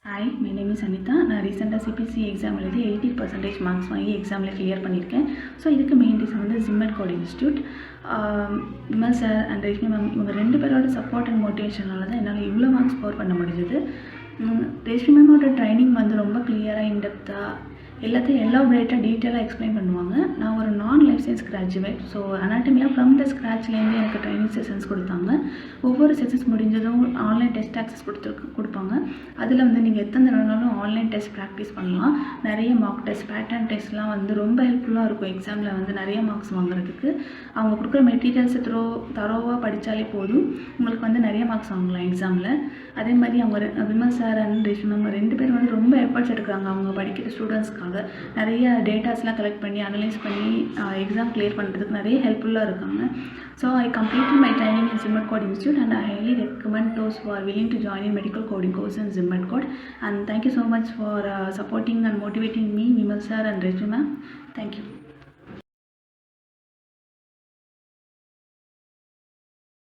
Hi, my name is Anita. நான் ரீசெண்டாக CBC exam எழுதி 80% மார்க்ஸ் வாங்கி எக்ஸாமில் கிளியர் பண்ணியிருக்கேன். ஸோ இதுக்கு மெயின் ரீசன் வந்து ஜிம்மட் code institute. Vimal sir and Reshmi ma'am இவங்க 2 பேரோட சப்போர்ட் அண்ட் மோட்டிவேஷனால தான் என்னால் இவ்வளோ மார்க்ஸ் ஸ்கோர் பண்ண முடிஞ்சது. ரேஷ்மி மேமோட ட்ரைனிங் வந்து ரொம்ப கிளியராக இன்டெப்த்தாக எல்லாத்தையும் எலாபரேட்டாக டீட்டெயிலாக எக்ஸ்பிளைன் பண்ணுவாங்க. நான் ஒரு நான் லைஃப் சயின்ஸ் கிராஜுவேட். ஸோ அனாட்டமியில் ஃப்ரம் த ஸ்க்ராட்ச்லேருந்து எனக்கு ட்ரைனிங் செஷன்ஸ் கொடுத்தாங்க. ஒவ்வொரு செஷன்ஸ் முடிஞ்சதும் ஆன்லைன் டெஸ்ட் ஆக்சஸ் கொடுப்பாங்க. அதில் வந்து நீங்கள் எத்தனை தடவைனாலும் ஆன்லைன் டெஸ்ட் ப்ராக்டிஸ் பண்ணலாம். நிறைய மார்க் டெஸ்ட் பேட்டர்ன் டெஸ்ட்லாம் வந்து ரொம்ப ஹெல்ப்ஃபுல்லாக இருக்கும் எக்ஸாமில் வந்து நிறைய மார்க்ஸ் வாங்குறதுக்கு. அவங்க கொடுக்குற மெட்டீரியல்ஸை தரோவாக படித்தாலே போதும், உங்களுக்கு வந்து நிறைய மார்க்ஸ் வாங்கலாம் எக்ஸாமில். அதே மாதிரி அவங்க Vimal sir and Reshmi ma'am 2 பேரும் வந்து ரொம்ப எஃபர்ட்ஸ் எடுக்கிறாங்க அவங்க படிக்கிற ஸ்டூடெண்ட்ஸ்க்காக. நிறைய டேட்டாஸ்லாம் கலெக்ட் பண்ணி அனலைஸ் பண்ணி எக்ஸாம் கிளியர் பண்ணுறதுக்கு நிறைய ஹெல்ப்ஃபுல்லாக இருக்காங்க. So I completed my training in Zimmat Code Institute and I highly recommend those who are willing to join in medical coding course in Zimmat Code. And thank you so much for supporting and motivating me, Vimal sir and Reshmi ma'am. Thank you.